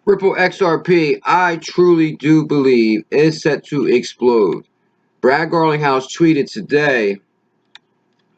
Ripple XRP, I truly do believe, is set to explode. Brad Garlinghouse tweeted today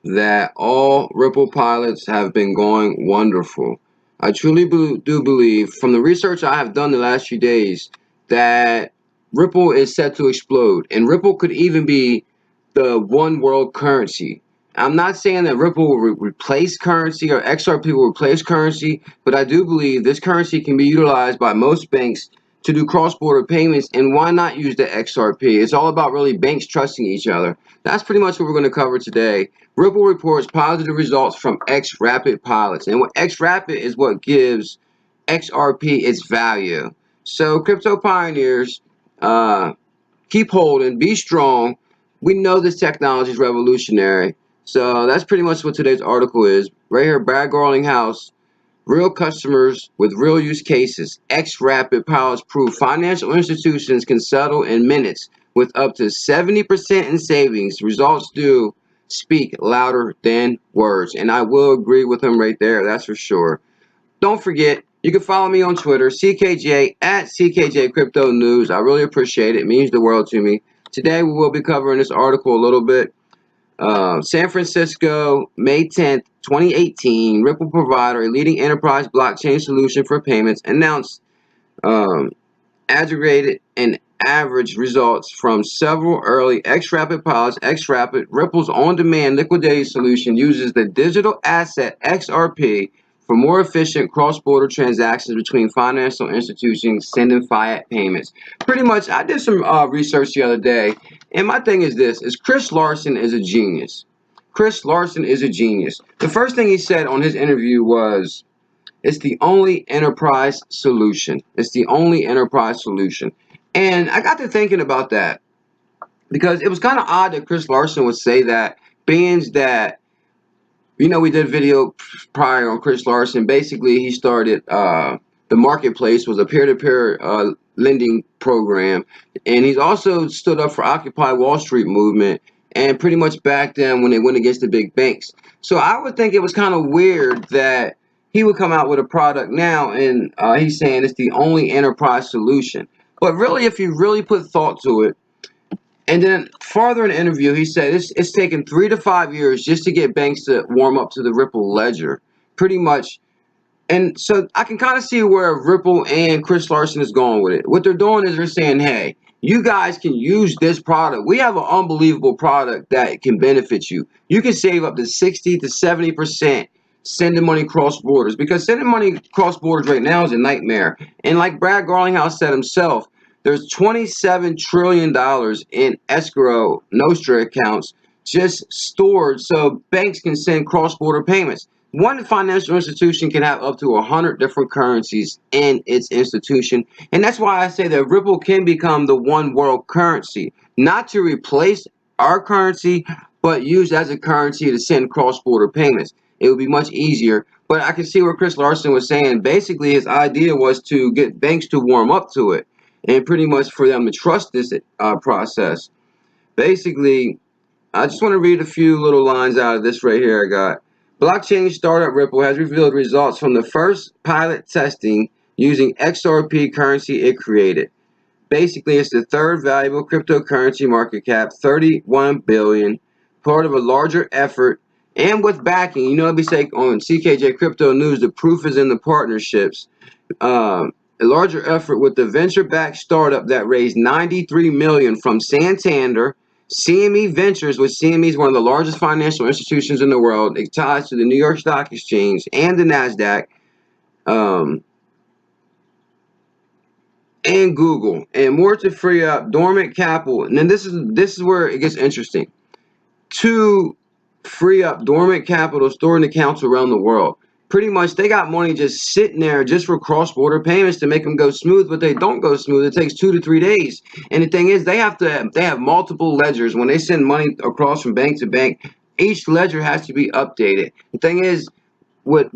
that all Ripple pilots have been going wonderful. I truly do believe, from the research I have done the last few days, that Ripple is set to explode. And Ripple could even be the one world currency. I'm not saying that Ripple will replace currency or XRP will replace currency, but I do believe this currency can be utilized by most banks to do cross-border payments. And why not use the XRP? It's all about really banks trusting each other. That's pretty much what we're going to cover today. Ripple reports positive results from Xrapid pilots. And what Xrapid is what gives XRP its value. So crypto pioneers, keep holding, be strong. We know this technology is revolutionary. So that's pretty much what today's article is. Right here, Brad Garlinghouse. Real customers with real use cases. Xrapid pilots prove financial institutions can settle in minutes with up to 70% in savings. Results do speak louder than words. And I will agree with him right there. That's for sure. Don't forget, you can follow me on Twitter, CKJ, at CKJ Crypto News. I really appreciate it. It means the world to me. Today, we will be covering this article a little bit. San Francisco, May 10th, 2018, Ripple provider, a leading enterprise blockchain solution for payments, announced aggregated and average results from several early Xrapid pilots. Xrapid, Ripple's on-demand liquidity solution, uses the digital asset XRP for more efficient cross-border transactions between financial institutions sending fiat payments. Pretty much, I did some research the other day, and my thing is this, is Chris Larsen is a genius. Chris Larsen is a genius. The first thing he said on his interview was, it's the only enterprise solution. It's the only enterprise solution. And I got to thinking about that because it was kind of odd that Chris Larsen would say that, being that, you know, we did a video prior on Chris Larsen. Basically, he started the marketplace, was a peer-to-peer lending program, and he's also stood up for Occupy Wall Street movement and pretty much backed them when they went against the big banks. So I would think it was kind of weird that he would come out with a product now and he's saying it's the only enterprise solution. But really, if you really put thought to it, and then farther in the interview, he said it's taken 3 to 5 years just to get banks to warm up to the Ripple ledger, pretty much. And so I can kind of see where Ripple and Chris Larsen is going with it. What they're doing is they're saying, hey, you guys can use this product. We have an unbelievable product that can benefit you. You can save up to 60 to 70% sending money cross borders, because sending money cross borders right now is a nightmare. And like Brad Garlinghouse said himself, there's $27 trillion in escrow Nostra accounts just stored so banks can send cross-border payments. One financial institution can have up to 100 different currencies in its institution. And that's why I say that Ripple can become the one world currency, not to replace our currency, but used as a currency to send cross-border payments. It would be much easier. But I can see what Chris Larsen was saying. Basically, his idea was to get banks to warm up to it, and pretty much for them to trust this process. Basically, I just want to read a few little lines out of this right here I got. Blockchain startup Ripple has revealed results from the first pilot testing using XRP currency it created. Basically, it's the third valuable cryptocurrency market cap, 31 billion, part of a larger effort and with backing. You know, we say on CKJ Crypto News, the proof is in the partnerships. A larger effort with the venture-backed startup that raised $93 million from Santander, CME Ventures, which CME is one of the largest financial institutions in the world. It ties to the New York Stock Exchange and the NASDAQ, and Google, and more to free up dormant capital. And then this is where it gets interesting. To free up dormant capital stored in accounts around the world. Pretty much, they got money just sitting there just for cross-border payments to make them go smooth, but they don't go smooth. It takes 2 to 3 days. And the thing is, they have multiple ledgers. When they send money across from bank to bank, each ledger has to be updated. The thing is, what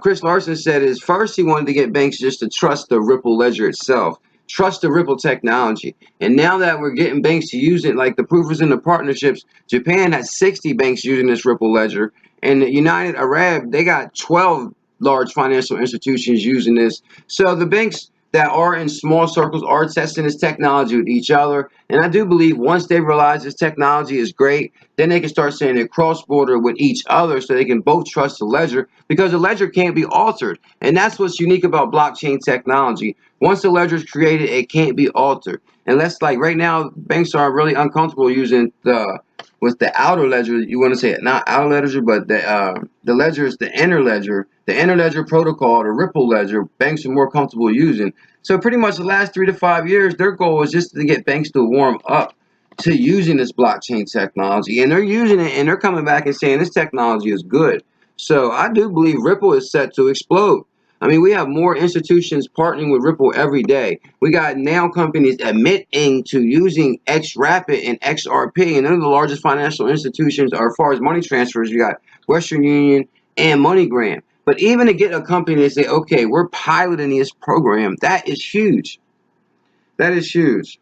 Chris Larsen said is, first he wanted to get banks just to trust the Ripple ledger itself, trust the Ripple technology. And now that we're getting banks to use it, like the proof is in the partnerships, Japan has 60 banks using this Ripple ledger. And the United Arab, they got 12 large financial institutions using this. So the banks that are in small circles are testing this technology with each other. And I do believe once they realize this technology is great, then they can start saying it cross-border with each other so they can both trust the ledger, because the ledger can't be altered. And that's what's unique about blockchain technology. Once the ledger is created, it can't be altered. Unless, like right now, banks are really uncomfortable using the outer ledger. You want to say it, not outer ledger, but the ledger is the inner ledger. The inner ledger protocol, the Ripple ledger, banks are more comfortable using. So pretty much the last 3 to 5 years, their goal is just to get banks to warm up to using this blockchain technology. And they're using it, and they're coming back and saying this technology is good. So I do believe Ripple is set to explode. I mean, we have more institutions partnering with Ripple every day. We got now companies admitting to using Xrapid and XRP, and they're the largest financial institutions as far as money transfers. You got Western Union and MoneyGram. But even to get a company to say, okay, we're piloting this program, that is huge. That is huge.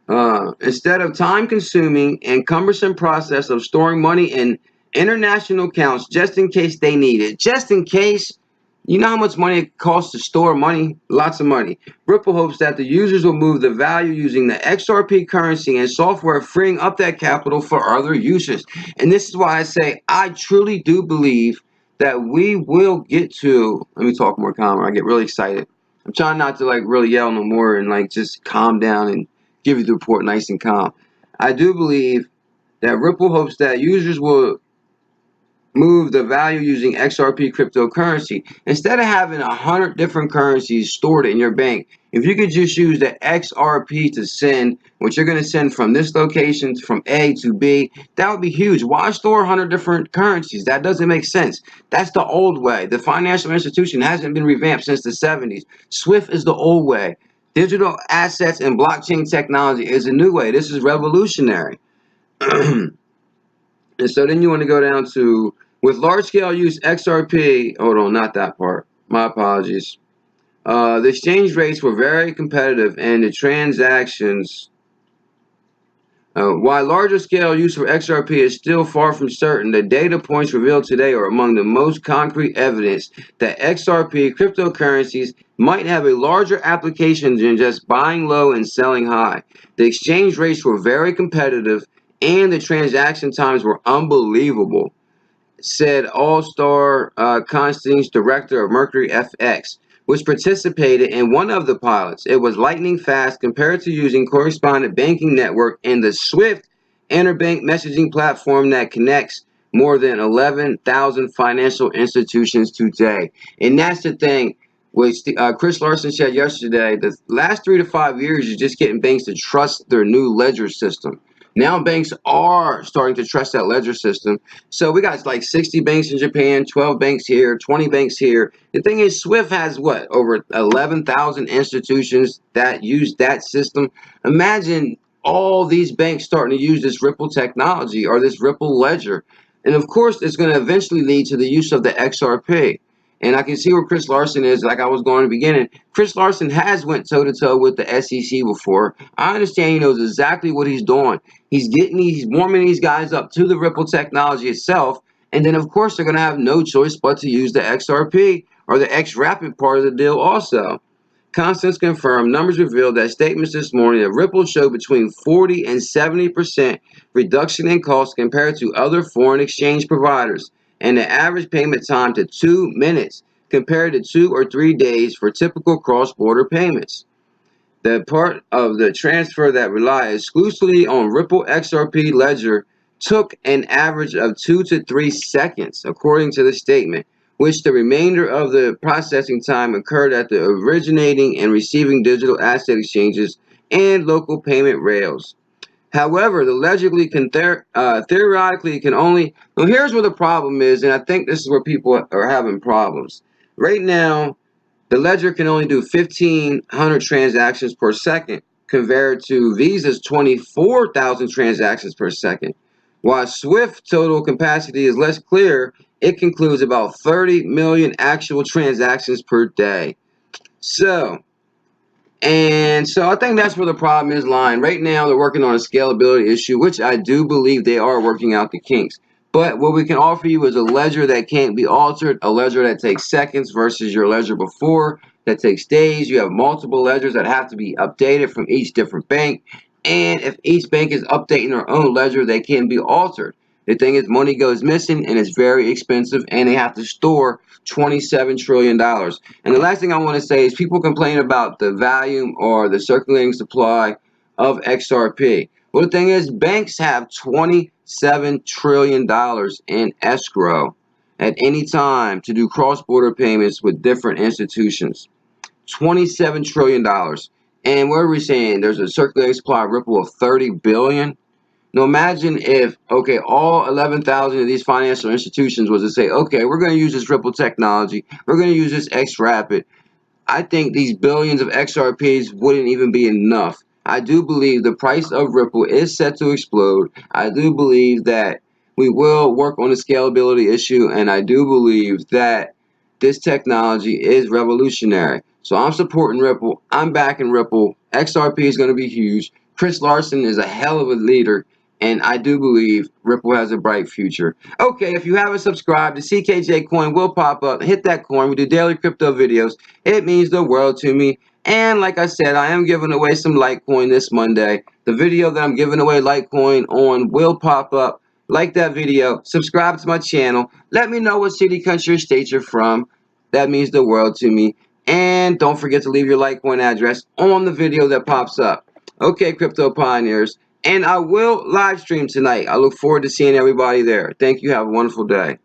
Instead of time-consuming and cumbersome process of storing money in international accounts just in case they need it, just in case. You know how much money it costs to store money? Lots of money. Ripple hopes that the users will move the value using the XRP currency and software, freeing up that capital for other uses. And this is why I say I truly do believe that we will get to, let me talk more calmer. I get really excited. I'm trying not to like really yell no more and like just calm down and give you the report nice and calm. I do believe that Ripple hopes that users will move the value using XRP cryptocurrency. Instead of having 100 different currencies stored in your bank, if you could just use the XRP to send what you're going to send from this location from A to B, that would be huge. Why store 100 different currencies? That doesn't make sense. That's the old way. The financial institution hasn't been revamped since the 70s. SWIFT is the old way. Digital assets and blockchain technology is a new way. This is revolutionary. And so then you want to go down to, with large-scale use XRP, hold on, not that part. My apologies. The exchange rates were very competitive and the transactions, while larger scale use for XRP is still far from certain, the data points revealed today are among the most concrete evidence that XRP cryptocurrencies might have a larger application than just buying low and selling high. The exchange rates were very competitive and the transaction times were unbelievable, said All-Star Constantine's director of Mercury FX, which participated in one of the pilots. It was lightning fast compared to using correspondent banking network and the SWIFT interbank messaging platform that connects more than 11,000 financial institutions today. And that's the thing, which Chris Larson said yesterday, the last 3 to 5 years is just getting banks to trust their new ledger system. Now banks are starting to trust that ledger system. So we got like 60 banks in Japan, 12 banks here, 20 banks here. The thing is, SWIFT has what? Over 11,000 institutions that use that system. Imagine all these banks starting to use this Ripple technology or this Ripple ledger. And of course, it's going to eventually lead to the use of the XRP. And I can see where Chris Larson is, like I was going in the beginning. Chris Larson has went toe-to-toe with the SEC before. I understand he knows exactly what he's doing. He's warming these guys up to the Ripple technology itself. And then, of course, they're going to have no choice but to use the XRP or the Xrapid part of the deal also. Constance confirmed numbers revealed that statements this morning that Ripple showed between 40 and 70% reduction in costs compared to other foreign exchange providers, and the average payment time to 2 minutes compared to 2 or 3 days for typical cross-border payments. The part of the transfer that relied exclusively on Ripple XRP ledger took an average of 2 to 3 seconds, according to the statement, which the remainder of the processing time occurred at the originating and receiving digital asset exchanges and local payment rails. However, the theoretically can only. Well, here's where the problem is, and I think this is where people are having problems. Right now, the ledger can only do 1,500 transactions per second, compared to Visa's 24,000 transactions per second. While SWIFT total capacity is less clear, it concludes about 30 million actual transactions per day. So I think that's where the problem is lying. Right now, they're working on a scalability issue, which I do believe they are working out the kinks. But what we can offer you is a ledger that can't be altered, a ledger that takes seconds versus your ledger before that takes days. You have multiple ledgers that have to be updated from each different bank. And if each bank is updating their own ledger, they can be altered. The thing is, money goes missing and it's very expensive, and they have to store $27 trillion. And the last thing I want to say is people complain about the volume or the circulating supply of XRP. Well, the thing is, banks have $27 trillion in escrow at any time to do cross-border payments with different institutions. $27 trillion. And what are we saying? There's a circulating supply ripple of 30 billion. Now imagine if, okay, all 11,000 of these financial institutions was to say, okay, we're going to use this Ripple technology. We're going to use this Xrapid. I think these billions of XRPs wouldn't even be enough. I do believe the price of Ripple is set to explode. I do believe that we will work on the scalability issue, and I do believe that this technology is revolutionary. So I'm supporting Ripple. I'm backing Ripple. XRP is going to be huge. Chris Larson is a hell of a leader, and I do believe Ripple has a bright future. Okay, if you haven't subscribed, the CKJ coin will pop up. Hit that coin. We do daily crypto videos. It means the world to me. And like I said, I am giving away some Litecoin this Monday. The video that I'm giving away Litecoin on will pop up. Like that video. Subscribe to my channel. Let me know what city, country, or state you're from. That means the world to me. And don't forget to leave your Litecoin address on the video that pops up. Okay, crypto pioneers. And I will live stream tonight. I look forward to seeing everybody there. Thank you. Have a wonderful day.